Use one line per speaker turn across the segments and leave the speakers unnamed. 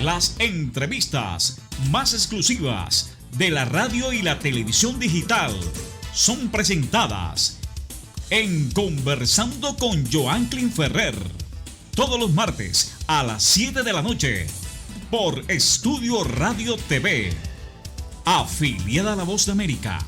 Las entrevistas más exclusivas de la radio y la televisión digital son presentadas en Conversando con Joanklin Ferrer, todos los martes a las 7 de la noche por Estudio Radio TV, afiliada a La Voz de América.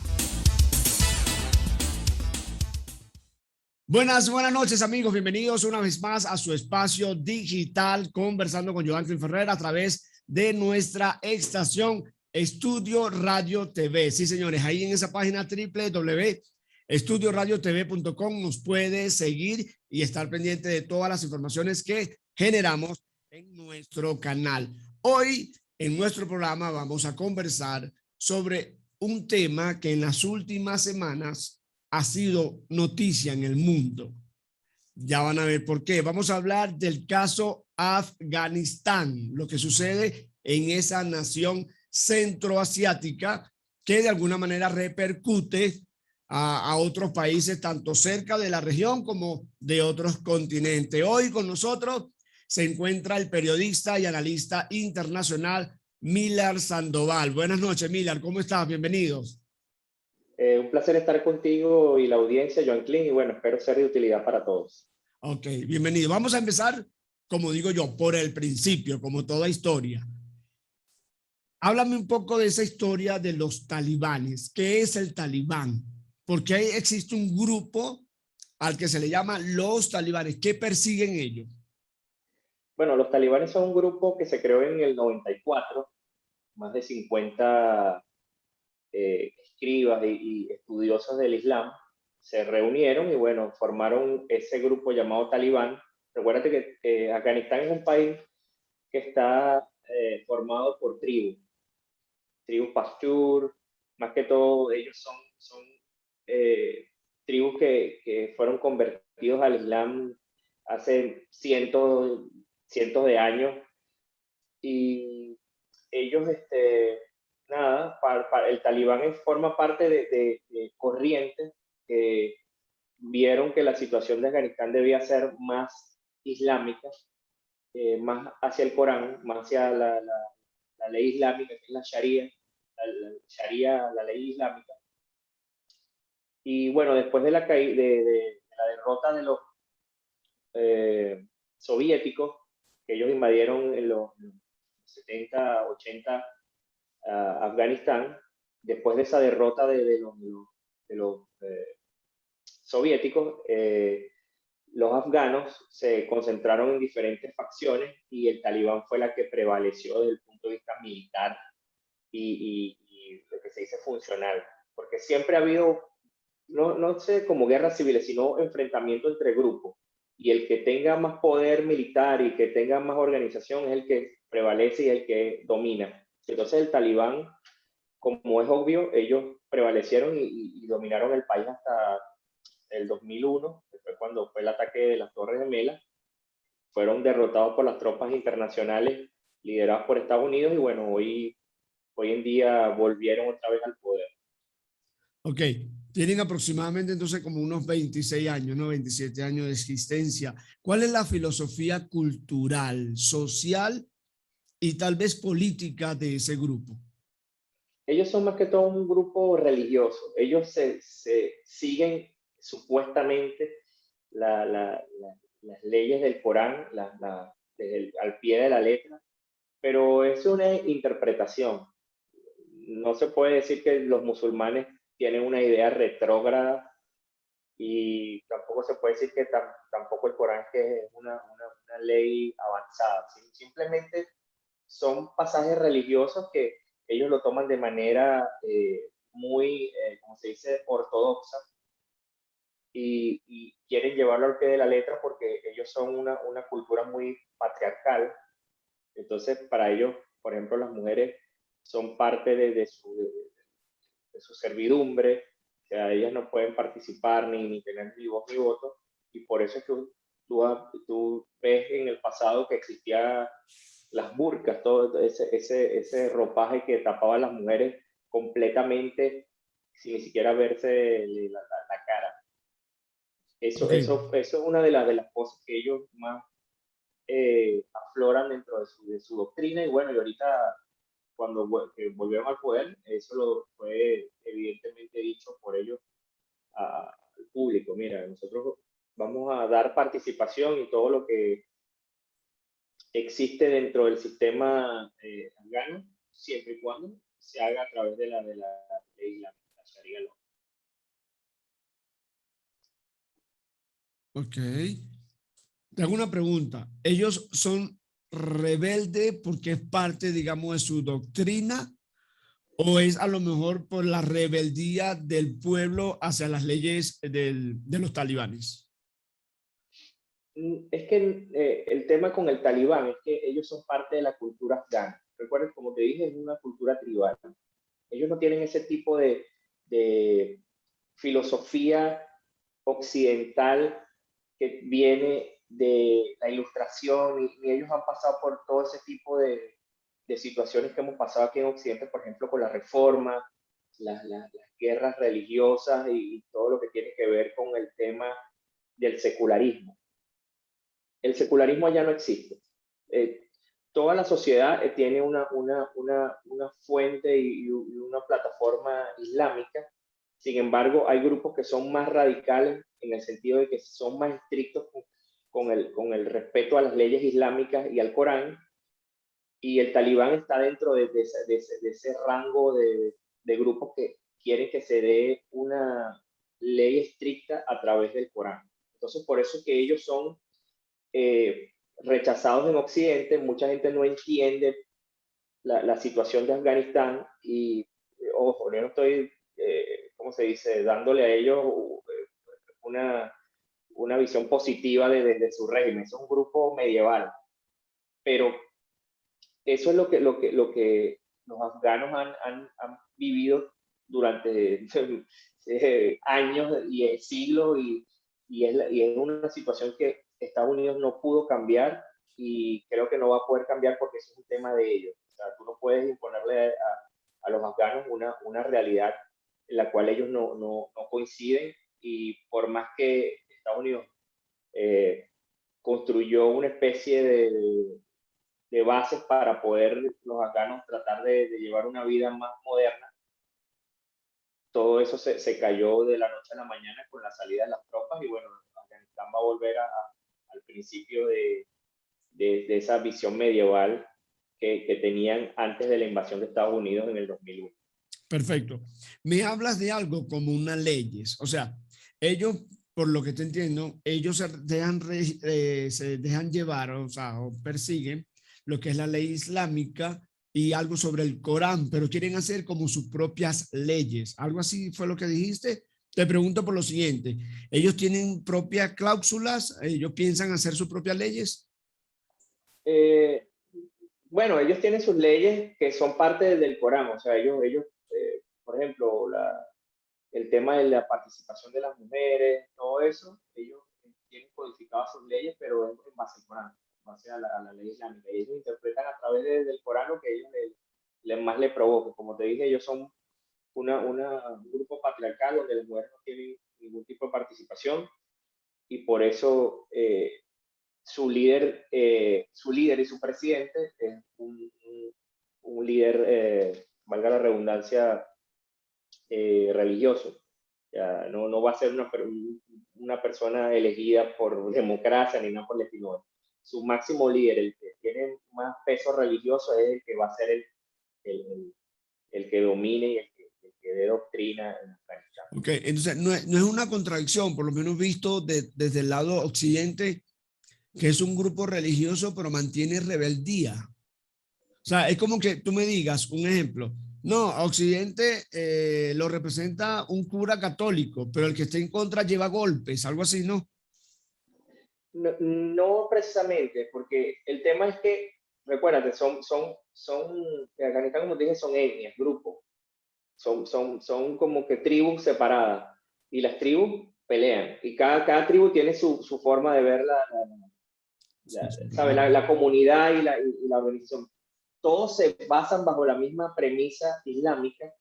Buenas noches, amigos. Bienvenidos una vez más a su espacio digital Conversando con Joanklin Ferrer a través de nuestra estación Estudio Radio TV. Sí, señores, ahí en esa página www.estudioradiotv.com nos puede seguir y estar pendiente de todas las informaciones que generamos en nuestro canal. Hoy, en nuestro programa, vamos a conversar sobre un tema que en las últimas semanas ha sido noticia en el mundo. Ya van a ver por qué. Vamos a hablar del caso Afganistán, lo que sucede en esa nación centroasiática que de alguna manera repercute a otros países, tanto cerca de la región como de otros continentes. Hoy con nosotros se encuentra el periodista y analista internacional Millard Sandoval. Buenas noches, Millard. ¿Cómo estás? Bienvenidos.
Un placer estar contigo y la audiencia, Joanklin, y bueno, espero ser de utilidad para todos.
Ok, bienvenido. Vamos a empezar, como digo yo, por el principio, como toda historia. Háblame un poco de esa historia de los talibanes. ¿Qué es el talibán? Porque existe un grupo al que se le llama los talibanes. ¿Qué persiguen ellos?
Bueno, los talibanes son un grupo que se creó en el 94, más de 50 escribas y estudiosos del Islam se reunieron y bueno, formaron ese grupo llamado Talibán. Recuérdate que Afganistán es un país que está formado por tribus Pashtun, más que todo ellos son tribus que fueron convertidos al Islam hace cientos de años y ellos el talibán forma parte de corrientes que vieron que la situación de Afganistán debía ser más islámica, más hacia el Corán, más hacia la ley islámica, que es la Sharia, la ley islámica. Y bueno, después de la derrota de los soviéticos, que ellos invadieron en los 70, 80 Afganistán, después de esa derrota de los soviéticos, los afganos se concentraron en diferentes facciones y el talibán fue la que prevaleció desde el punto de vista militar y lo que se dice funcional, porque siempre ha habido, no sé, como guerras civiles, sino enfrentamiento entre grupos, y el que tenga más poder militar y que tenga más organización es el que prevalece y el que domina. Entonces el talibán, como es obvio, ellos prevalecieron y dominaron el país hasta el 2001, que fue cuando fue el ataque de las Torres Gemelas. Fueron derrotados por las tropas internacionales lideradas por Estados Unidos y bueno, hoy en día volvieron otra vez al poder.
Ok, tienen aproximadamente entonces como unos 26 años, ¿no? 27 años de existencia. ¿Cuál es la filosofía cultural, social y tal vez política de ese grupo?
Ellos son más que todo un grupo religioso. Ellos se siguen supuestamente las leyes del Corán al pie de la letra, pero es una interpretación. No se puede decir que los musulmanes tienen una idea retrógrada y tampoco se puede decir que tampoco el Corán que es una ley avanzada. Simplemente son pasajes religiosos que ellos lo toman de manera muy, como se dice, ortodoxa y quieren llevarlo al pie de la letra porque ellos son una cultura muy patriarcal. Entonces, para ellos, por ejemplo, las mujeres son parte de su servidumbre, o sea, ellas no pueden participar ni tener ni voz ni voto, y por eso es que tú ves en el pasado que existía las burkas, todo ese ropaje que tapaba a las mujeres completamente sin ni siquiera verse la cara. Eso es una de las cosas que ellos más afloran dentro de su doctrina. Y bueno, y ahorita cuando volvieron al poder, eso lo fue evidentemente dicho por ellos al público. Mira, nosotros vamos a dar participación y todo lo que existe dentro del sistema afgano, siempre y cuando se haga a través de la ley islámica, la Sharia law.
Ok. Te hago una pregunta. ¿Ellos son rebeldes porque es parte, digamos, de su doctrina o es a lo mejor por la rebeldía del pueblo hacia las leyes de los talibanes?
Es que el tema con el talibán es que ellos son parte de la cultura afgana. Recuerden, como te dije, es una cultura tribal. Ellos no tienen ese tipo de filosofía occidental que viene de la ilustración, y ellos han pasado por todo ese tipo de situaciones que hemos pasado aquí en Occidente, por ejemplo, con la reforma, las guerras religiosas y todo lo que tiene que ver con el tema del secularismo. El secularismo allá no existe. Toda la sociedad tiene una fuente y una plataforma islámica. Sin embargo, hay grupos que son más radicales en el sentido de que son más estrictos con el respeto a las leyes islámicas y al Corán, y el talibán está dentro de ese rango de grupos que quieren que se dé una ley estricta a través del Corán. Entonces, por eso es que ellos son rechazados en Occidente. Mucha gente no entiende la situación de Afganistán y, ojo, yo no estoy, ¿cómo se dice?, dándole a ellos una visión positiva de su régimen. Es un grupo medieval, pero eso es lo que los afganos han vivido durante años y siglos, y es una situación que Estados Unidos no pudo cambiar y creo que no va a poder cambiar porque eso es un tema de ellos. O sea, tú no puedes imponerle a los afganos una realidad en la cual ellos no coinciden, y por más que Estados Unidos construyó una especie de bases para poder los afganos tratar de llevar una vida más moderna, todo eso se cayó de la noche a la mañana con la salida de las tropas, y bueno, Afganistán va a volver al principio de esa visión medieval que tenían antes de la invasión de Estados Unidos en el 2001.
Perfecto. Me hablas de algo como unas leyes, o sea, ellos, por lo que te entiendo, ellos se dejan llevar, o sea, o persiguen lo que es la ley islámica y algo sobre el Corán, pero quieren hacer como sus propias leyes. ¿Algo así fue lo que dijiste? Te pregunto por lo siguiente, ¿ellos tienen propias cláusulas? ¿Ellos piensan hacer sus propias leyes?
Bueno, ellos tienen sus leyes que son parte del Corán. O sea, ellos por ejemplo, el tema de la participación de las mujeres, todo eso, ellos tienen codificadas sus leyes, pero en base al Corán, en base a la ley islámica. Y ellos interpretan a través del Corán lo que a ellos más les provoque. Como te dije, ellos son un grupo patriarcal donde las mujeres no tienen ningún tipo de participación, y por eso su líder y su presidente es un líder, valga la redundancia, religioso. Ya, no va a ser una persona elegida por democracia ni nada por el estilo. Su máximo líder, el que tiene más peso religioso, es el que va a ser el que domine y el que dé doctrina en Afganistán.
Ok, entonces no es una contradicción, por lo menos visto desde el lado occidente, que es un grupo religioso pero mantiene rebeldía. O sea, es como que tú me digas un ejemplo. No, a Occidente lo representa un cura católico, pero el que está en contra lleva golpes, algo así, ¿no?
No precisamente, porque el tema es que, recuérdate, Afganistán, como te dije, son etnias, grupos, son como que tribus separadas, y las tribus pelean, y cada tribu tiene su forma de ver la comunidad y la organización. Todos se basan bajo la misma premisa islámica,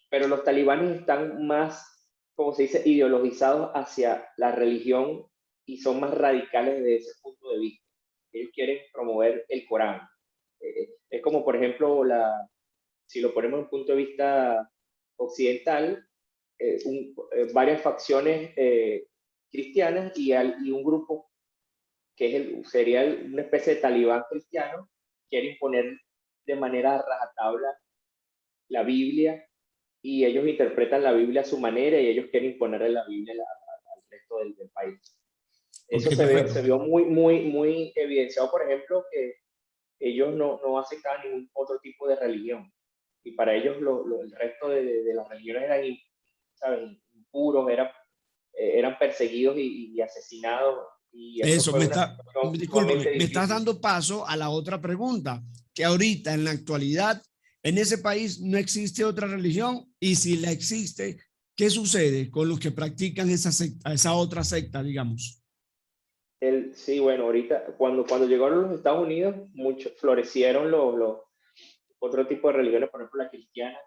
pero los talibanes están más, como se dice, ideologizados hacia la religión y son más radicales desde ese punto de vista. ellos quieren promover el Corán. Es como, por ejemplo, si lo ponemos en un punto de vista occidental, varias facciones cristianas y un grupo que sería una especie de talibán cristiano, quiere imponer de manera rajatabla la Biblia, y ellos interpretan la Biblia a su manera y ellos quieren imponerle la Biblia al resto del país. Eso se vio muy evidenciado, por ejemplo, que ellos no aceptaban ningún otro tipo de religión, y para ellos el resto de las religiones eran, ¿sabes?, impuros, eran perseguidos y asesinados. Y
eso discúlpame, me estás dando paso a la otra pregunta, que ahorita en la actualidad en ese país no existe otra religión, y si la existe, ¿qué sucede con los que practican esa otra secta, digamos?
Sí, bueno, ahorita cuando llegaron a los Estados Unidos, florecieron los otro tipo de religiones, por ejemplo la cristiana,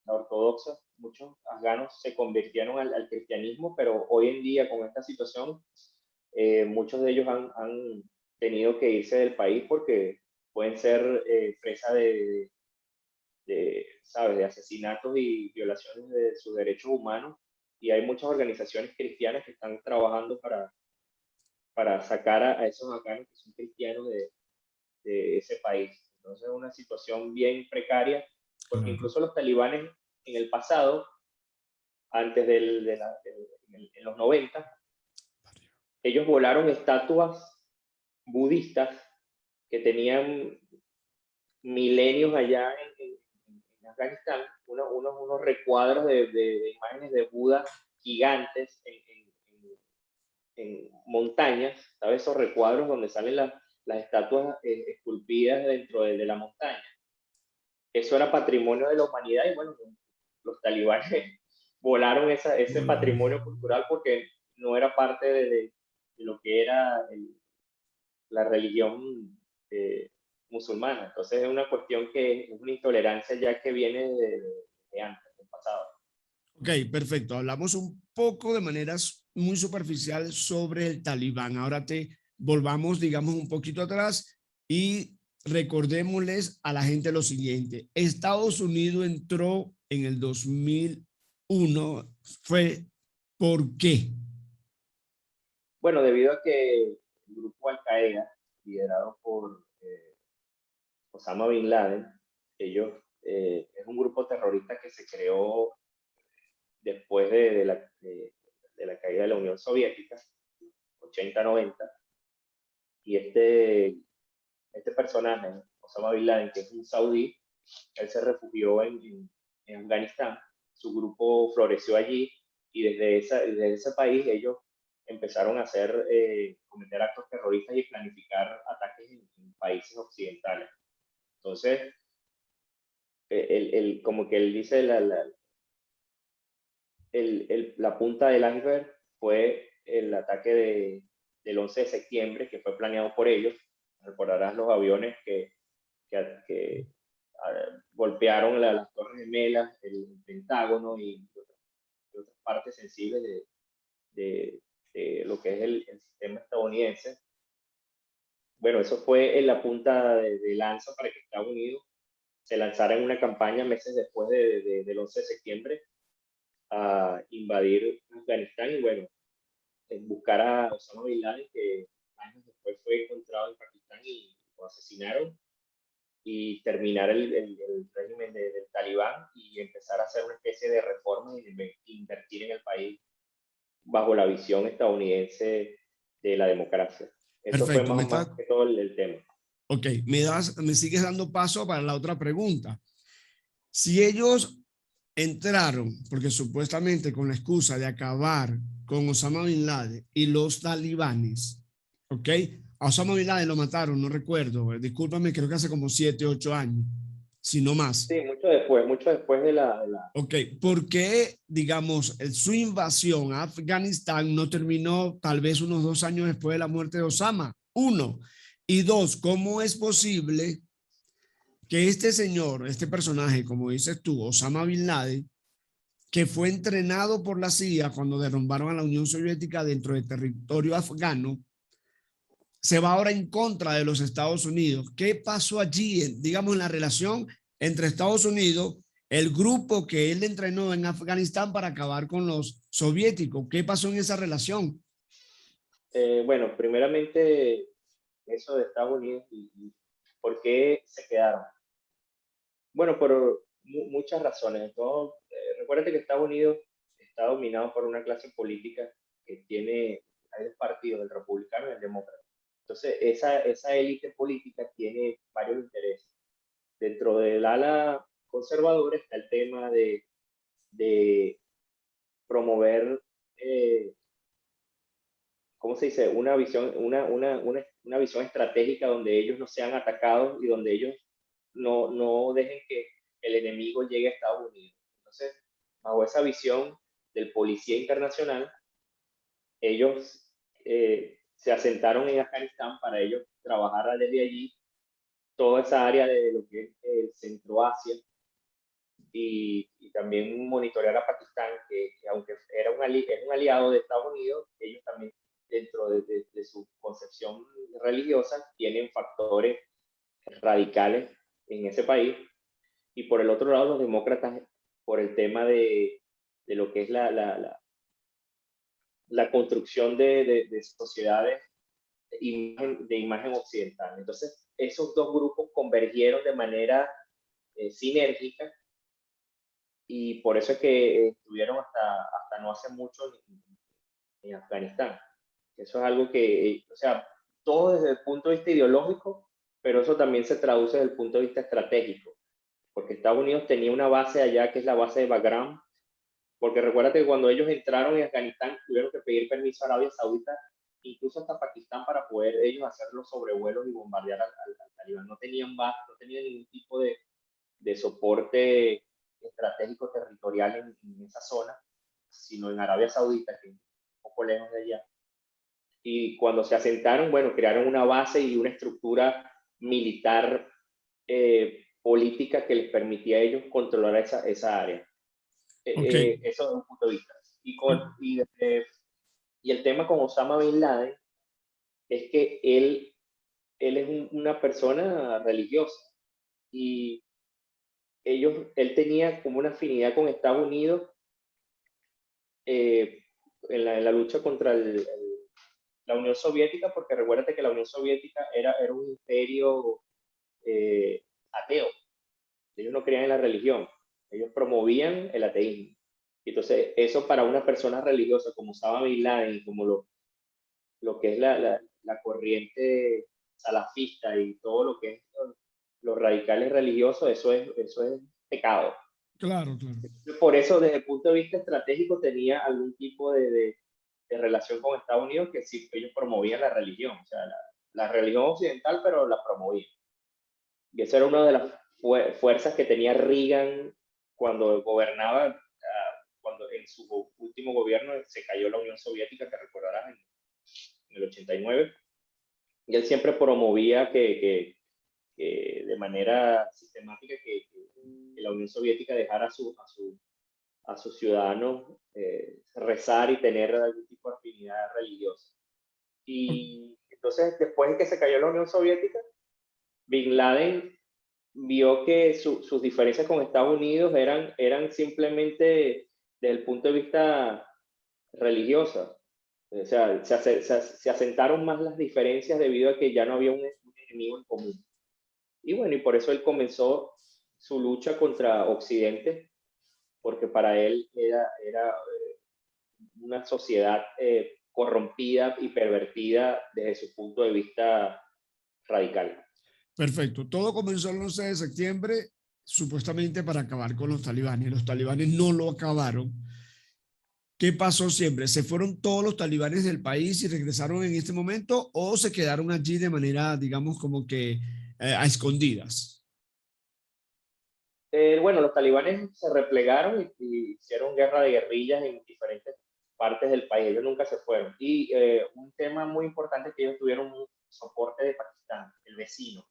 la ortodoxa. Muchos afganos se convirtieron al cristianismo, pero hoy en día con esta situación, muchos de ellos han tenido que irse del país porque pueden ser presa ¿sabes?, de asesinatos y violaciones de sus derechos humanos, y hay muchas organizaciones cristianas que están trabajando para sacar a esos afganos que son cristianos de ese país. Entonces es una situación bien precaria, porque incluso los talibanes en el pasado, antes en los 90, ellos volaron estatuas budistas que tenían milenios allá en Afganistán, unos recuadros de imágenes de Buda gigantes en montañas, ¿sabes? Esos recuadros donde salen las estatuas esculpidas dentro de la montaña. Eso era patrimonio de la humanidad, y bueno, los talibanes volaron ese patrimonio cultural porque no era parte de lo que era la religión musulmana. Entonces es una cuestión que es una intolerancia ya que viene de antes, del pasado.
Ok, perfecto. Hablamos un poco de maneras muy superficial sobre el talibán. Ahora volvamos, digamos, un poquito atrás y recordémosles a la gente lo siguiente. Estados Unidos entró en el 2001. ¿Por qué?
Bueno, debido a que el grupo Al-Qaeda, liderado por Osama Bin Laden, es un grupo terrorista que se creó después de la caída de la Unión Soviética, 80-90, y este personaje, Osama Bin Laden, que es un saudí, él se refugió en Afganistán, su grupo floreció allí, y desde ese país ellos empezaron a cometer actos terroristas y planificar ataques en países occidentales. Entonces, como que él dice, la punta del iceberg fue el ataque del 11 de septiembre, que fue planeado por ellos. Recordarás los aviones que golpearon las Torres Gemelas, el Pentágono y otras partes sensibles de lo que es el sistema estadounidense. Bueno, eso fue en la punta de lanza para que Estados Unidos se lanzara en una campaña meses después del 11 de septiembre a invadir Afganistán y, bueno, buscar a Osama Bin Laden, que años después fue encontrado en Pakistán y lo asesinaron, y terminar el régimen del talibán y empezar a hacer una especie de reformas y invertir en el país bajo la visión estadounidense de la democracia. Eso
Perfecto,
fue más que todo el tema.
Ok, me sigues dando paso para la otra pregunta. Si ellos entraron, porque supuestamente con la excusa de acabar con Osama Bin Laden y los talibanes, ¿ok? A Osama Bin Laden lo mataron, no recuerdo, discúlpame, creo que hace como 7, 8 años, si no más.
Sí, mucho después de la...
Ok, ¿por qué, digamos, su invasión a Afganistán no terminó tal vez unos 2 años después de la muerte de Osama? 1. Y 2, ¿cómo es posible que este señor, este personaje, como dices tú, Osama Bin Laden, que fue entrenado por la CIA cuando derrumbaron a la Unión Soviética dentro del territorio afgano, se va ahora en contra de los Estados Unidos. ¿Qué pasó allí, digamos, en la relación entre Estados Unidos, el grupo que él entrenó en Afganistán para acabar con los soviéticos? ¿Qué pasó en esa relación?
Bueno, primeramente, eso de Estados Unidos y por qué se quedaron. Bueno, por muchas razones. Todo, recuérdate que Estados Unidos está dominado por una clase política que tiene, hay dos partidos, el republicano y el demócrata. Entonces, esa élite política tiene varios intereses. Dentro del ala conservadora está el tema de promover, ¿cómo se dice? Una visión estratégica donde ellos no sean atacados y donde ellos no dejen que el enemigo llegue a Estados Unidos. Entonces, bajo esa visión del policía internacional, ellos se asentaron en Afganistán para ellos trabajar desde allí toda esa área de lo que es el Centro Asia y también monitorear a Pakistán, que aunque era es un aliado de Estados Unidos, ellos también dentro de su concepción religiosa tienen factores radicales en ese país. Y por el otro lado, los demócratas, por el tema de lo que es la construcción de sociedades de imagen occidental. Entonces, esos dos grupos convergieron de manera sinérgica y por eso es que estuvieron hasta no hace mucho en Afganistán. Eso es algo que, o sea, todo desde el punto de vista ideológico, pero eso también se traduce desde el punto de vista estratégico, porque Estados Unidos tenía una base allá que es la base de Bagram, porque recuérdate que cuando ellos entraron en Afganistán tuvieron que pedir permiso a Arabia Saudita, incluso hasta Pakistán, para poder ellos hacer los sobrevuelos y bombardear al talibán. No tenían base, no tenían ningún tipo de soporte estratégico territorial en esa zona, sino en Arabia Saudita, que es un poco lejos de allá. Y cuando se asentaron, bueno, crearon una base y una estructura militar política que les permitía a ellos controlar esa área.
Okay.
Eso desde un punto de vista. Y el tema con Osama Bin Laden es que él es una persona religiosa y él tenía como una afinidad con Estados Unidos en la lucha contra la Unión Soviética, porque recuérdate que la Unión Soviética era un imperio ateo. Ellos no creían en la religión, ellos promovían el ateísmo. Entonces, eso para una persona religiosa como Osama Bin Laden, como lo que es la corriente salafista y todo lo que es los radicales religiosos, eso es pecado.
Claro, claro.
Por eso, desde el punto de vista estratégico, tenía algún tipo de relación con Estados Unidos, que sí, ellos promovían la religión, o sea, la religión occidental, pero la promovían. Y esa era una de las fuerzas que tenía Reagan cuando gobernaba, cuando en su último gobierno se cayó la Unión Soviética, que recordarás, en el 89, y él siempre promovía que de manera sistemática que la Unión Soviética dejara a sus ciudadanos rezar y tener algún tipo de afinidad religiosa. Y entonces, después de que se cayó la Unión Soviética, Bin Laden vio que sus diferencias con Estados Unidos eran simplemente desde el punto de vista religioso. O sea, se asentaron más las diferencias debido a que ya no había un enemigo en común. Y bueno, y por eso él comenzó su lucha contra Occidente, porque para él era una sociedad corrompida y pervertida desde su punto de vista radical.
Perfecto. Todo comenzó el 11 de septiembre, supuestamente para acabar con los talibanes. Los talibanes no lo acabaron. ¿Qué pasó siempre? ¿Se fueron todos los talibanes del país y regresaron en este momento o se quedaron allí de manera, digamos, como que a escondidas?
Bueno, los talibanes se replegaron y hicieron guerra de guerrillas en diferentes partes del país. Ellos nunca se fueron. Y un tema muy importante es que ellos tuvieron un soporte de Pakistán, el vecino.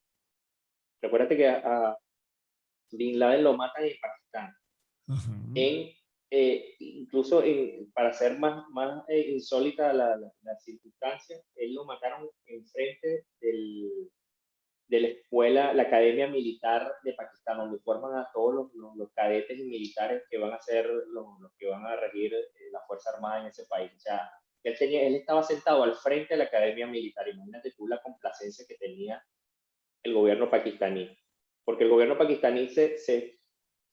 Recuérdate que a Bin Laden lo matan en Pakistán,
Ajá.
en incluso para ser más insólita la circunstancia, él lo mataron enfrente de la escuela, la Academia Militar de Pakistán, donde forman a todos los cadetes y militares que van a ser los que van a regir la Fuerza Armada en ese país. O sea, él estaba sentado al frente de la Academia Militar. Imagínate tú la complacencia que tenía el gobierno pakistaní. Porque el gobierno pakistaní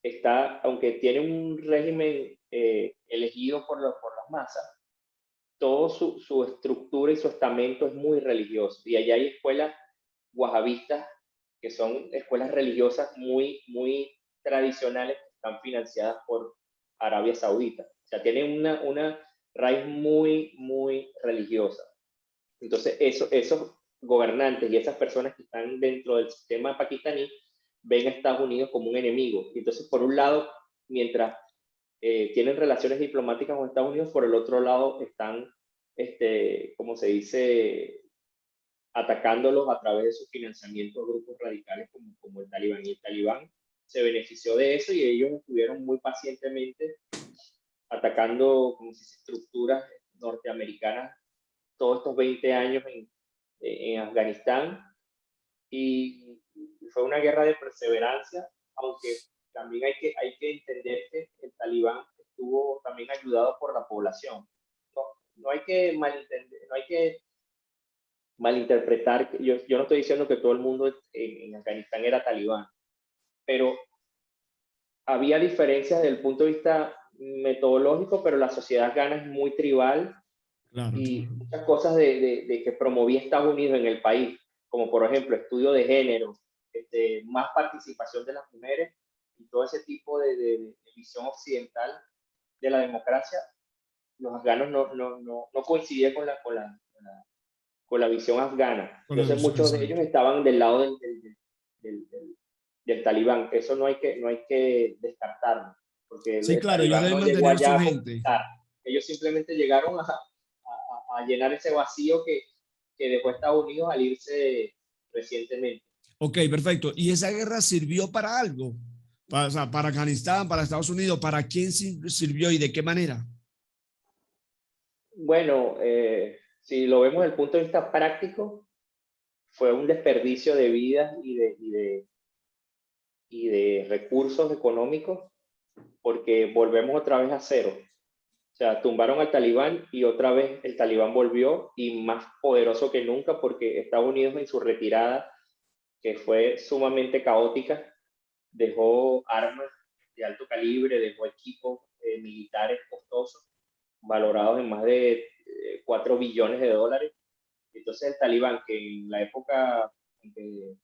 está, aunque tiene un régimen elegido por las masas, toda su estructura y su estamento es muy religioso. Y allá hay escuelas wahabistas, que son escuelas religiosas muy, muy tradicionales, que están financiadas por Arabia Saudita. O sea, tienen una raíz muy, muy religiosa. Entonces, esos gobernantes y esas personas que están dentro del sistema pakistaní ven a Estados Unidos como un enemigo. Entonces, por un lado, mientras tienen relaciones diplomáticas con Estados Unidos, por el otro lado están, como se dice, atacándolos a través de su financiamiento a grupos radicales como el Talibán. Y el Talibán se benefició de eso y ellos estuvieron muy pacientemente atacando como si estructuras norteamericanas todos estos 20 años en Afganistán. Y fue una guerra de perseverancia, aunque también hay que entender que el Talibán estuvo también ayudado por la población. No hay que malentender, no hay que malinterpretar. Yo no estoy diciendo que todo el mundo en Afganistán era talibán, pero había diferencias desde el punto de vista metodológico, pero la sociedad afgana es muy tribal.
Claro,
y
claro.
muchas cosas de que promovía Estados Unidos en el país, como por ejemplo estudio de género, más participación de las mujeres y todo ese tipo de visión occidental de la democracia, los afganos no coincidían con la visión afgana. Entonces muchos de ellos estaban del lado del Talibán. Eso no hay que descartarlo, porque
Sí,
el
claro, ellos
Talibán
deben
no llegó
mantener su
allá a
gente.
conquistar. Ellos simplemente llegaron a llenar ese vacío que dejó Estados Unidos al irse recientemente.
Ok, perfecto. ¿Y esa guerra sirvió para algo? O sea, para Afganistán, para Estados Unidos, ¿para quién sirvió y de qué manera?
Bueno, si lo vemos desde el punto de vista práctico, fue un desperdicio de vidas y de recursos económicos, porque volvemos otra vez a cero. O sea, tumbaron al Talibán y otra vez el Talibán volvió y más poderoso que nunca, porque Estados Unidos en su retirada, que fue sumamente caótica, dejó armas de alto calibre, dejó equipos militares costosos, valorados en más de 4 billones de dólares. Entonces el Talibán, que en la época en que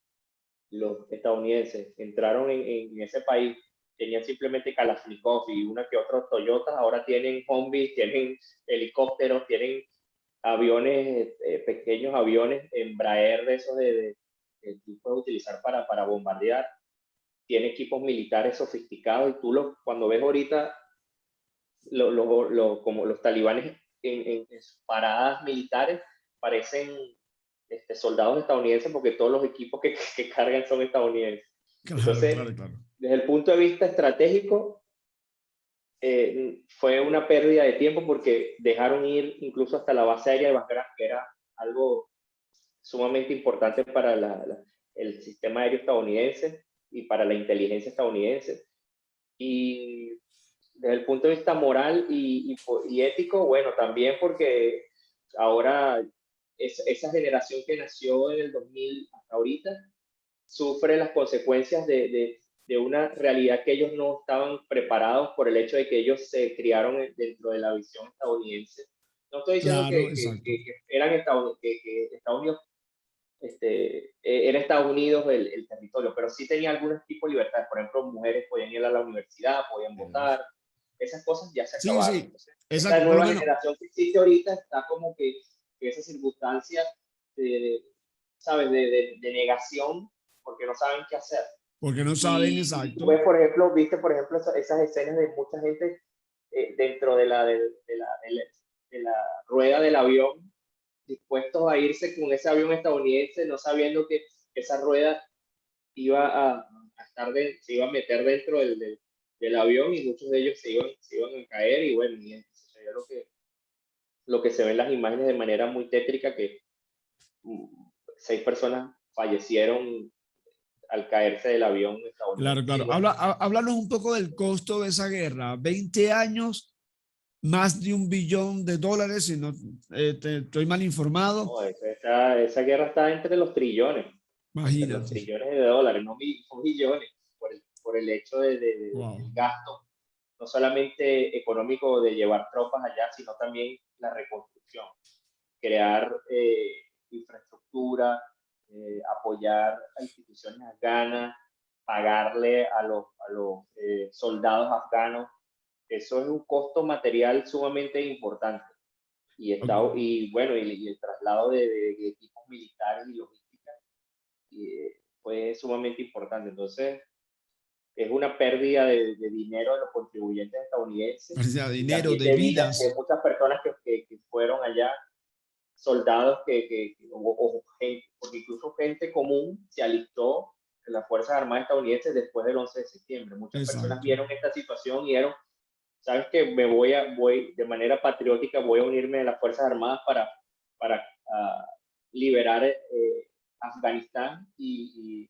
los estadounidenses entraron en ese país, tenían simplemente Kalashnikov y una que otra Toyota, ahora tienen Humvees, tienen helicópteros, tienen aviones, pequeños aviones Embraer de esos de tú puedes utilizar para bombardear, tiene equipos militares sofisticados y tú cuando ves ahorita como los talibanes en sus paradas militares parecen soldados estadounidenses porque todos los equipos que cargan son estadounidenses.
Claro,
Entonces,
claro, claro.
desde el punto de vista estratégico, fue una pérdida de tiempo porque dejaron ir incluso hasta la base aérea de Bagram, que era algo sumamente importante para el sistema aéreo estadounidense y para la inteligencia estadounidense. Y desde el punto de vista moral y ético, bueno, también porque ahora esa generación que nació en el 2000 hasta ahorita sufre las consecuencias de una realidad que ellos no estaban preparados por el hecho de que ellos se criaron dentro de la visión estadounidense. No estoy diciendo
Claro, exacto.
que que Estados Unidos era Estados Unidos el territorio, pero sí tenía algún tipo de libertad. Por ejemplo, mujeres podían ir a la universidad, podían votar, esas cosas ya se
Sí,
acabaron.
sí,
Entonces, esta
exacto. Por lo
nueva
menos,
generación que existe ahorita está como que esa circunstancia de, ¿sabes? De negación, porque no saben qué hacer.
porque no saben
Y tú
exacto.
ves, por ejemplo, viste, por ejemplo, esas escenas de mucha gente dentro de la rueda del avión, dispuestos a irse con ese avión estadounidense, no sabiendo que esa rueda iba a se iba a meter dentro del del avión y muchos de ellos se iban a caer y bueno, y sucedió lo que se ve en las imágenes de manera muy tétrica, que 6 personas fallecieron al caerse del avión
Claro,
estadounidense.
claro.
Y bueno,
Háblanos un poco del costo de esa guerra. 20 años, más de $1 billón, si no estoy mal informado.
no, esa guerra está entre los
Imagínate.
trillones de dólares, no millones, por el hecho
Wow.
del gasto, no solamente económico de llevar tropas allá, sino también la reconstrucción, crear infraestructura, apoyar a instituciones afganas, pagarle a los soldados afganos. Eso es un costo material sumamente importante. Y bueno, y el traslado de equipos militares y logística fue sumamente importante. Entonces, es una pérdida de dinero de los contribuyentes estadounidenses
Pérdida de
y
dinero,
también
de
de vidas de
vidas.
muchas personas que fueron allá, soldados o gente, porque incluso gente común se alistó en las Fuerzas Armadas estadounidenses después del 11 de septiembre. Muchas personas
Exacto.
vieron esta situación y dijeron, sabes que voy de manera patriótica, voy a unirme a las Fuerzas Armadas para liberar Afganistán y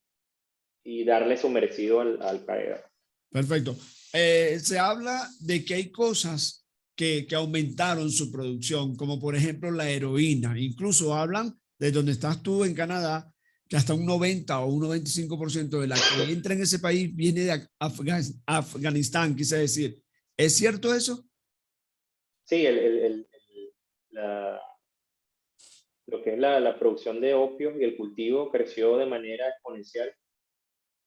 darle su merecido al Qaeda.
Perfecto. Se habla de que hay cosas que aumentaron su producción, como por ejemplo la heroína. Incluso hablan de donde estás tú en Canadá, que hasta un 90 o un 95% de la que entra en ese país viene de Afganistán, quise decir. ¿Es cierto eso?
Sí, la, lo que es la producción de opios y el cultivo creció de manera exponencial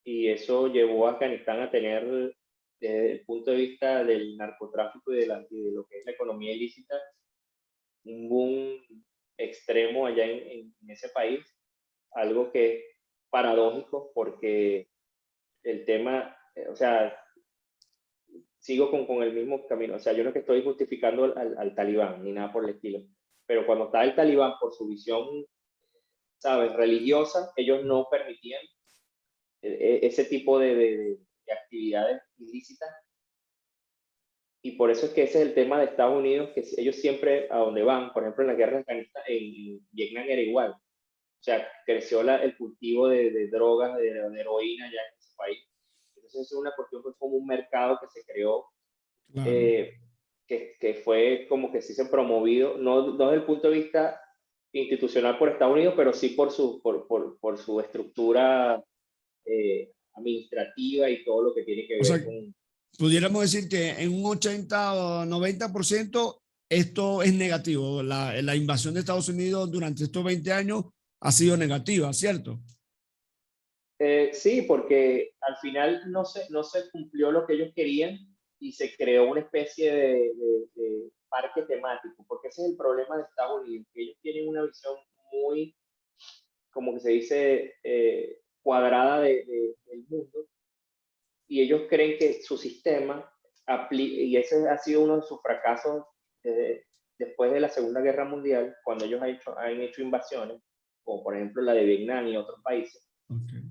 y eso llevó a Afganistán a tener, desde el punto de vista del narcotráfico y de lo que es la economía ilícita, un boom extremo allá en ese país, algo que es paradójico porque el tema, o sea, sigo con el mismo camino, o sea, yo no es que estoy justificando al talibán ni nada por el estilo, pero cuando estaba el talibán por su visión, ¿sabes?, religiosa, ellos no permitían ese tipo de actividades ilícitas. Y por eso es que ese es el tema de Estados Unidos, que ellos siempre a donde van, por ejemplo en la guerra de Afganistán, en Vietnam era igual. O sea, creció el cultivo de drogas, de heroína ya en ese país. Entonces es una cuestión que es como un mercado que se creó,
Claro.
eh, que fue como que sí se promovido, no desde el punto de vista institucional por Estados Unidos, pero sí por su estructura administrativa y todo lo que tiene que
O sea,
ver con...
pudiéramos decir que en un 80 o 90% esto es negativo. La invasión de Estados Unidos durante estos 20 años ha sido negativa, ¿cierto?
Sí, porque al final no se cumplió lo que ellos querían y se creó una especie de parque temático, porque ese es el problema de Estados Unidos, que ellos tienen una visión muy, como que se dice, cuadrada del mundo, y ellos creen que su sistema, y ese ha sido uno de sus fracasos después de la Segunda Guerra Mundial, cuando ellos han hecho invasiones, como por ejemplo la de Vietnam y otros países,
Okay.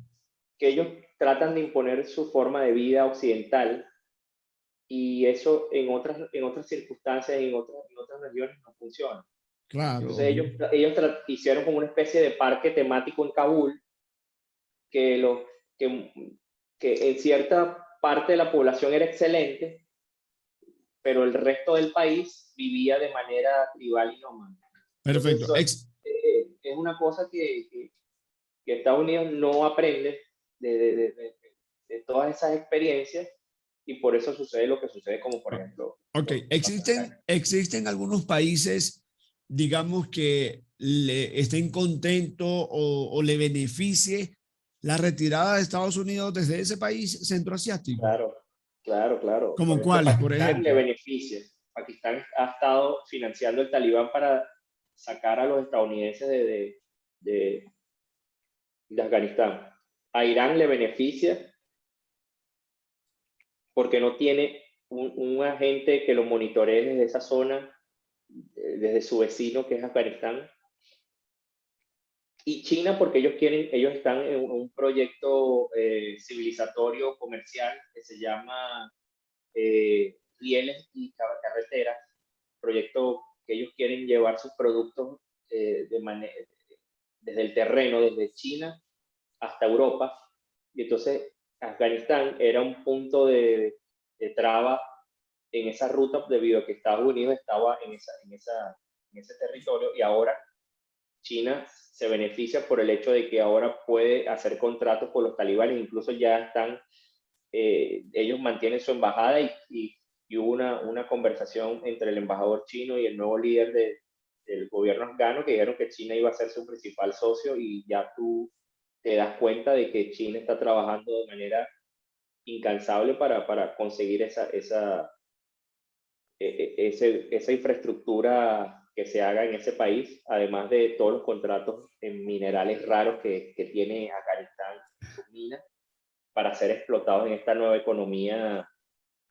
que ellos tratan de imponer su forma de vida occidental y eso en otras circunstancias, en otras regiones no funciona.
Claro,
Entonces
obvio.
ellos hicieron como una especie de parque temático en Kabul que, lo, que, que en cierta parte de la población era excelente, pero el resto del país vivía de manera tribal y nómada. Entonces
Perfecto.
es una cosa que Estados Unidos no aprende de todas esas experiencias y por eso sucede lo que sucede, como por ejemplo
Ok,
los afganos.
existen algunos países, digamos, que le estén contentos o le beneficie la retirada de Estados Unidos desde ese país centroasiático.
Claro, claro, claro. Por
¿Como
ejemplo,
cuáles, por
Pakistán le
ejemplo?
beneficia. Pakistán ha estado financiando el talibán para sacar a los estadounidenses de, de Afganistán. A Irán le beneficia porque no tiene un agente que lo monitoree desde esa zona, desde su vecino que es Afganistán. Y China porque ellos están en un proyecto civilizatorio comercial que se llama rieles y carreteras, proyecto que ellos quieren llevar sus productos desde el terreno, desde China hasta Europa, y entonces Afganistán era un punto de traba en esa ruta debido a que Estados Unidos estaba en ese territorio, y ahora China se beneficia por el hecho de que ahora puede hacer contratos con los talibanes, incluso ya están, ellos mantienen su embajada y hubo una conversación entre el embajador chino y el nuevo líder del gobierno afgano que dijeron que China iba a ser su principal socio, y ya tú te das cuenta de que China está trabajando de manera incansable para conseguir esa infraestructura que se haga en ese país, además de todos los contratos en minerales raros que tiene Afganistán, sus minas, para ser explotados en esta nueva economía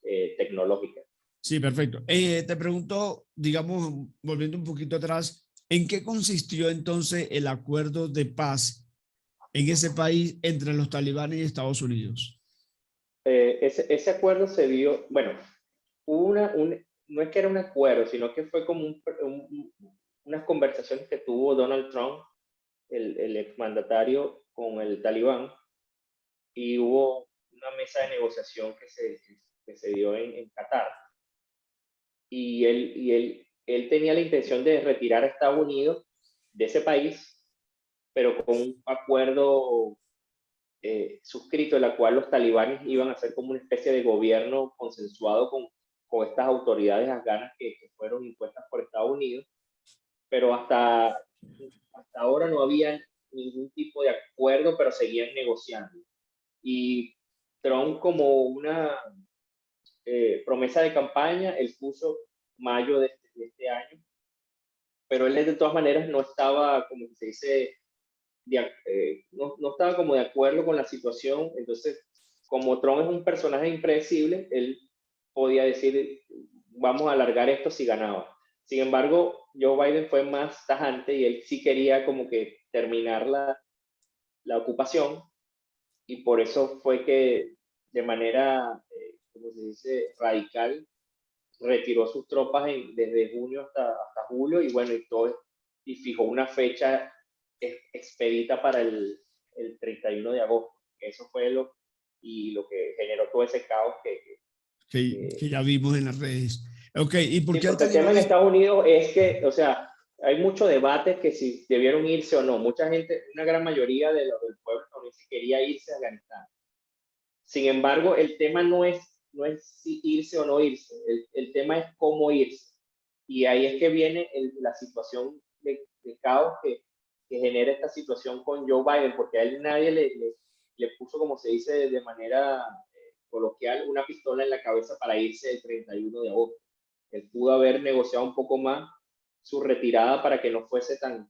tecnológica.
Sí, perfecto. Te pregunto, digamos, volviendo un poquito atrás, ¿en qué consistió entonces el acuerdo de paz en ese país entre los talibanes y Estados Unidos?
Ese acuerdo se dio, bueno, hubo no es que era un acuerdo, sino que fue como unas conversaciones que tuvo Donald Trump, el exmandatario, con el talibán, y hubo una mesa de negociación que se dio en Qatar, y él tenía la intención de retirar a Estados Unidos de ese país, pero con un acuerdo suscrito, en la cual los talibanes iban a ser como una especie de gobierno consensuado con estas autoridades afganas que fueron impuestas por Estados Unidos, pero hasta ahora no había ningún tipo de acuerdo, pero seguían negociando. Y Trump, como una promesa de campaña, él puso mayo de este año, pero él de todas maneras no estaba, como se dice, no estaba como de acuerdo con la situación. Entonces, como Trump es un personaje impredecible, él podía decir, vamos a alargar esto si ganaba. Sin embargo, Joe Biden fue más tajante y él sí quería como que terminar la ocupación, y por eso fue que de manera, como se dice, radical, retiró sus tropas desde junio hasta julio, y bueno, y fijó una fecha expedita para el 31 de agosto. Eso fue lo que generó todo ese caos
Que ya vimos en las redes. Ok, ¿y por
sí,
qué el
porque el tema
talibán?
en Estados Unidos es que, o sea, hay mucho debate que si debieron irse o no. Mucha gente, una gran mayoría del pueblo estadounidense quería irse a Afganistán. Sin embargo, el tema no es si irse o no irse, el tema es cómo irse. Y ahí es que viene la situación de caos que genera esta situación con Joe Biden, porque a él nadie le puso, como se dice de manera coloquial, una pistola en la cabeza para irse el 31 de agosto. Él pudo haber negociado un poco más su retirada para que no fuese tan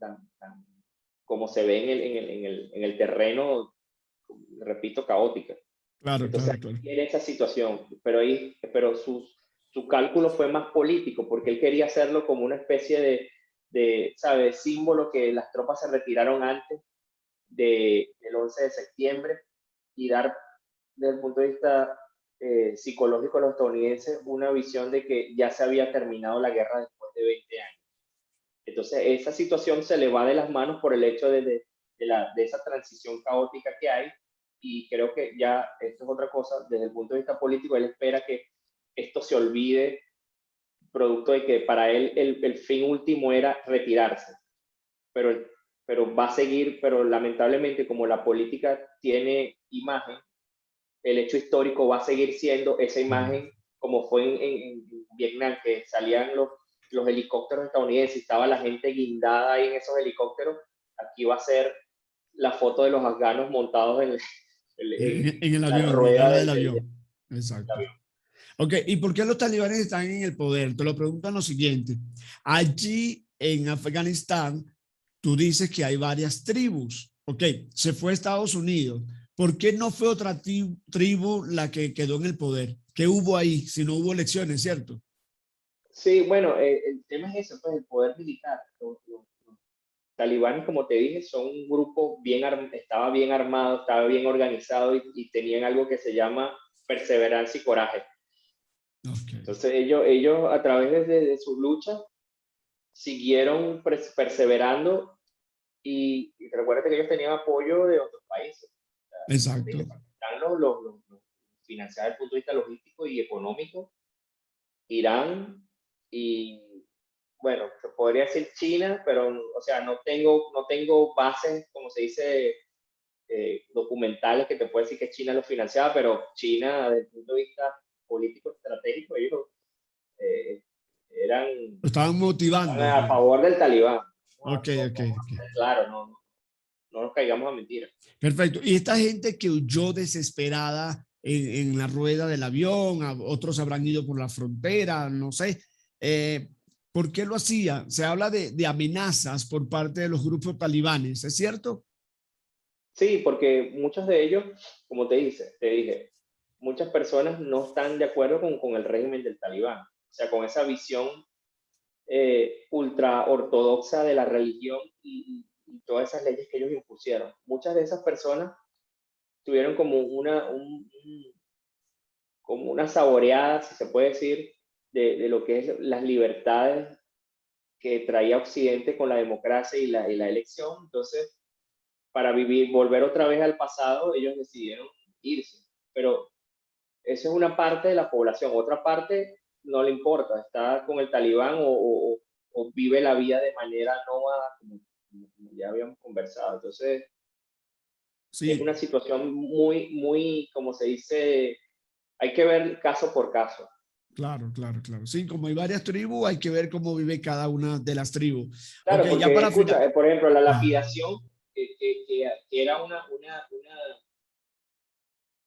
como se ve en el terreno, repito, caótica.
Claro,
Entonces,
claro, claro.
tiene esa situación, pero su cálculo fue más político, porque él quería hacerlo como una especie ¿sabes?, símbolo, que las tropas se retiraron antes del 11 de septiembre, y dar, desde el punto de vista psicológico a los estadounidenses, una visión de que ya se había terminado la guerra después de 20 años. Entonces, esa situación se le va de las manos por el hecho de esa transición caótica que hay, y creo que ya esto es otra cosa, desde el punto de vista político, él espera que esto se olvide, producto de que para él el fin último era retirarse, pero va a seguir, pero lamentablemente, como la política tiene imagen, el hecho histórico va a seguir siendo esa imagen, como fue en Vietnam, que salían los helicópteros estadounidenses y estaba la gente guindada ahí en esos helicópteros. Aquí va a ser la foto de los afganos montados en
En el
la
avión, en el
rueda
ala del
del
avión. Exacto.
avión.
Ok, ¿y por qué los talibanes están en el poder? Te lo preguntan lo siguiente. Allí en Afganistán, tú dices que hay varias tribus. Ok, se fue a Estados Unidos. ¿Por qué no fue otra tribu la que quedó en el poder? ¿Qué hubo ahí si no hubo elecciones, cierto?
Sí, bueno, el tema es eso, pues el poder militar. Los talibanes, como te dije, son un grupo estaba bien armado, estaba bien organizado, y tenían algo que se llama perseverancia y coraje. Entonces ellos a través de sus luchas siguieron perseverando y recuerda que ellos tenían apoyo de otros países. O sea,
Exacto.
de Pakistán los financiados desde el punto de vista logístico y económico, Irán y, bueno, se podría decir China, pero, o sea, no tengo bases, como se dice, documentales que te puede decir que China lo financiaba, pero China, desde el punto de vista político estratégico, ellos eh, eran
Lo estaban motivando.
a favor del talibán.
Ok, ok, ok.
Claro, no nos caigamos a mentiras.
Perfecto. Y esta gente que huyó desesperada en la rueda del avión, otros habrán ido por la frontera, no sé. ¿Por qué lo hacía? Se habla de amenazas por parte de los grupos talibanes, ¿es cierto?
Sí, porque muchos de ellos, como te dije, muchas personas no están de acuerdo con el régimen del talibán. O sea, con esa visión ultra ortodoxa de la religión y todas esas leyes que ellos impusieron. Muchas de esas personas tuvieron como una saboreada, si se puede decir, de lo que es las libertades que traía Occidente con la democracia y la elección. Entonces, para volver otra vez al pasado, ellos decidieron irse. Pero eso es una parte de la población. Otra parte no le importa, está con el talibán o vive la vida de manera nómada, como ya habíamos conversado. Entonces, es
Sí,
una situación muy, como se dice, hay que ver caso por caso.
claro, claro, claro. Sí, como hay varias tribus, hay que ver cómo vive cada una de las tribus. Ok,
Claro,
ya
porque
para final.
escucha, por ejemplo, la
Ah,
lapidación, que era
práctica.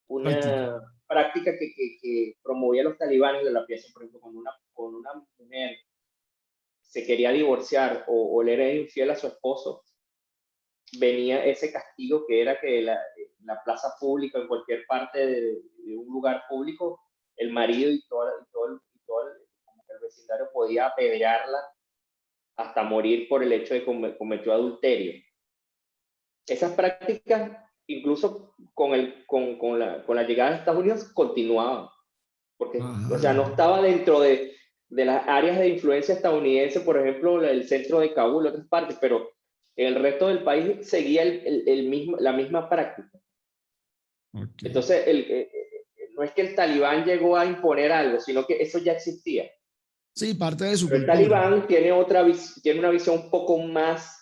una práctica que promovía los talibanes, la lapidación, por ejemplo, cuando una mujer se quería divorciar o le era infiel a su esposo, venía ese castigo que era que la plaza pública, en cualquier parte de un lugar público, el marido y como que el vecindario podía apedrearla hasta morir por el hecho de que cometió adulterio. Esas prácticas, incluso con la llegada de Estados Unidos, continuaban, porque, o sea, no
Ah,
estaba dentro de las áreas de influencia estadounidense, por ejemplo, el centro de Kabul, otras partes, pero en el resto del país seguía la misma práctica.
ok.
Entonces, no es que el talibán llegó a imponer algo, sino que eso ya existía.
Sí, parte de su
Pero el
cultura.
talibán tiene una visión un poco más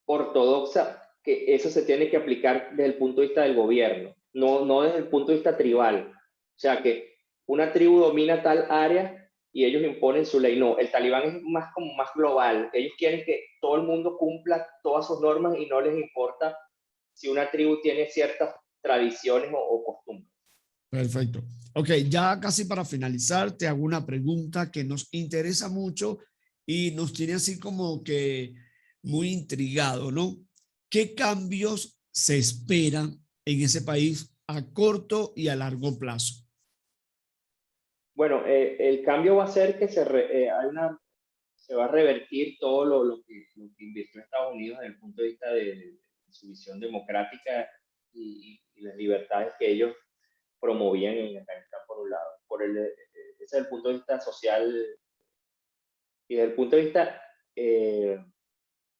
ortodoxa, que eso se tiene que aplicar desde el punto de vista del gobierno, no desde el punto de vista tribal. O sea, que una tribu domina tal área y ellos imponen su ley. No, el talibán es más global. Ellos quieren que todo el mundo cumpla todas sus normas y no les importa si una tribu tiene ciertas tradiciones o costumbres.
Perfecto. Ok, ya casi para finalizar, te hago una pregunta que nos interesa mucho y nos tiene así como que muy intrigado, ¿no? ¿Qué cambios se esperan en ese país a corto y a largo plazo?
Bueno, el cambio va a ser que se va a revertir todo lo que invirtió Estados Unidos desde el punto de vista de su visión democrática y las libertades que ellos promovían en Afganistán, por un lado. Ese es el punto de vista social y desde el punto de vista eh,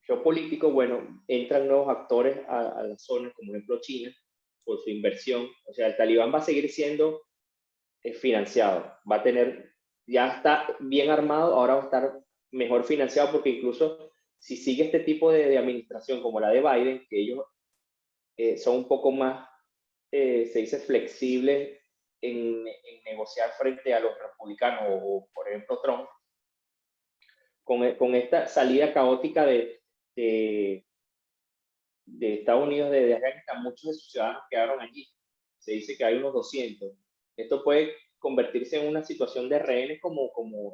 geopolítico, bueno, entran nuevos actores a las zonas, como por ejemplo China, por su inversión. O sea, el talibán va a seguir siendo financiado, ya está bien armado, ahora va a estar mejor financiado porque incluso si sigue este tipo de administración como la de Biden, que ellos son un poco más, se dice, flexibles en negociar frente a los republicanos o por ejemplo Trump, con esta salida caótica de, de Estados Unidos de Afganistán, muchos de sus ciudadanos quedaron allí. Se dice que hay unos 200. Esto puede convertirse en una situación de rehenes como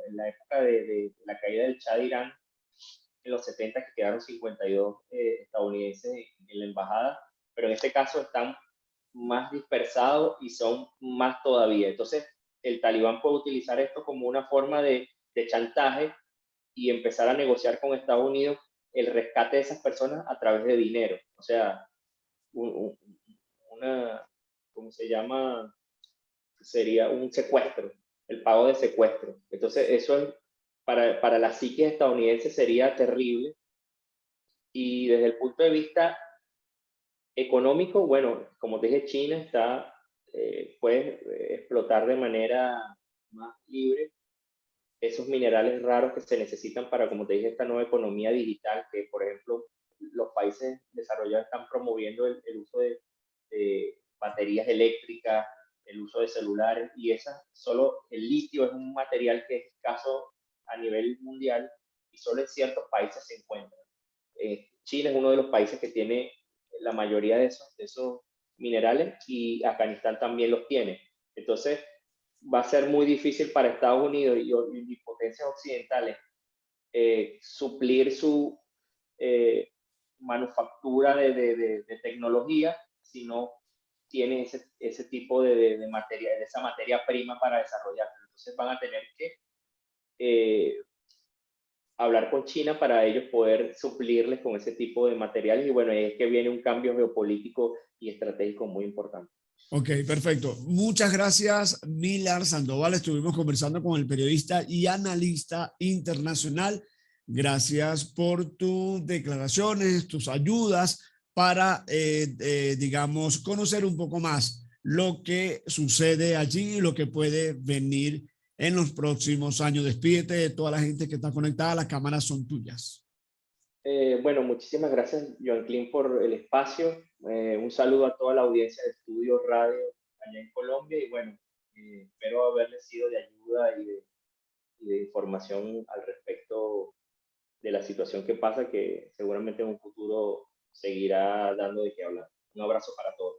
en la época de la caída del Shah de Irán en los 70, que quedaron 52 estadounidenses en la embajada, pero en este caso están más dispersados y son más todavía. Entonces, el talibán puede utilizar esto como una forma de chantaje y empezar a negociar con Estados Unidos el rescate de esas personas a través de dinero. O sea, una, ¿cómo se llama? Sería un secuestro. el pago de secuestro. Entonces, eso es, para la psique estadounidense sería terrible. Y desde el punto de vista económico, bueno, como te dije, China puede explotar de manera más libre esos minerales raros que se necesitan para, como te dije, esta nueva economía digital, que por ejemplo los países desarrollados están promoviendo el uso de baterías eléctricas, el uso de celulares, y solo el litio es un material que es escaso a nivel mundial y solo en ciertos países se encuentra. China es uno de los países que tiene la mayoría de esos minerales, y Afganistán también los tiene. Entonces, va a ser muy difícil para Estados Unidos y potencias occidentales suplir su manufactura de tecnología si no tiene ese tipo de materia, de esa materia prima para desarrollarse. Entonces van a tener que hablar con China para ellos poder suplirles con ese tipo de materiales, y bueno, es que viene un cambio geopolítico y estratégico muy importante.
Ok, perfecto. Muchas gracias, Millar Sandoval. Estuvimos conversando con el periodista y analista internacional. Gracias por tus declaraciones, tus ayudas para, digamos, conocer un poco más lo que sucede allí y lo que puede venir en los próximos años. Despídete de toda la gente que está conectada. Las cámaras son tuyas.
Bueno, muchísimas gracias, Joan Clean, por el espacio. Un saludo a toda la audiencia de Estudios Radio allá en Colombia, y bueno, espero haberles sido de ayuda y de información al respecto de la situación que pasa, que seguramente en un futuro seguirá dando de qué hablar. Un abrazo para todos.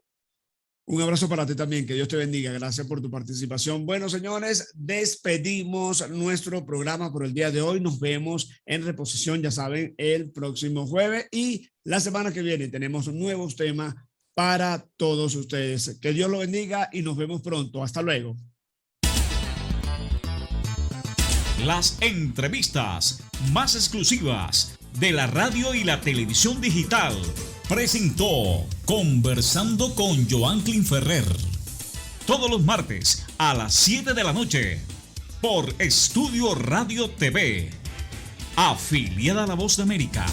Un abrazo para ti también, que Dios te bendiga. Gracias por tu participación. Bueno, señores, despedimos nuestro programa por el día de hoy. Nos vemos en reposición, ya saben, el próximo jueves, y la semana que viene tenemos nuevos temas para todos ustedes. Que Dios lo bendiga y nos vemos pronto. Hasta luego.
Las entrevistas más exclusivas de la radio y la televisión digital. Presentó Conversando con Joan Ferrer. Todos los martes a las 7 de la noche por Estudio Radio TV, afiliada a La Voz de América.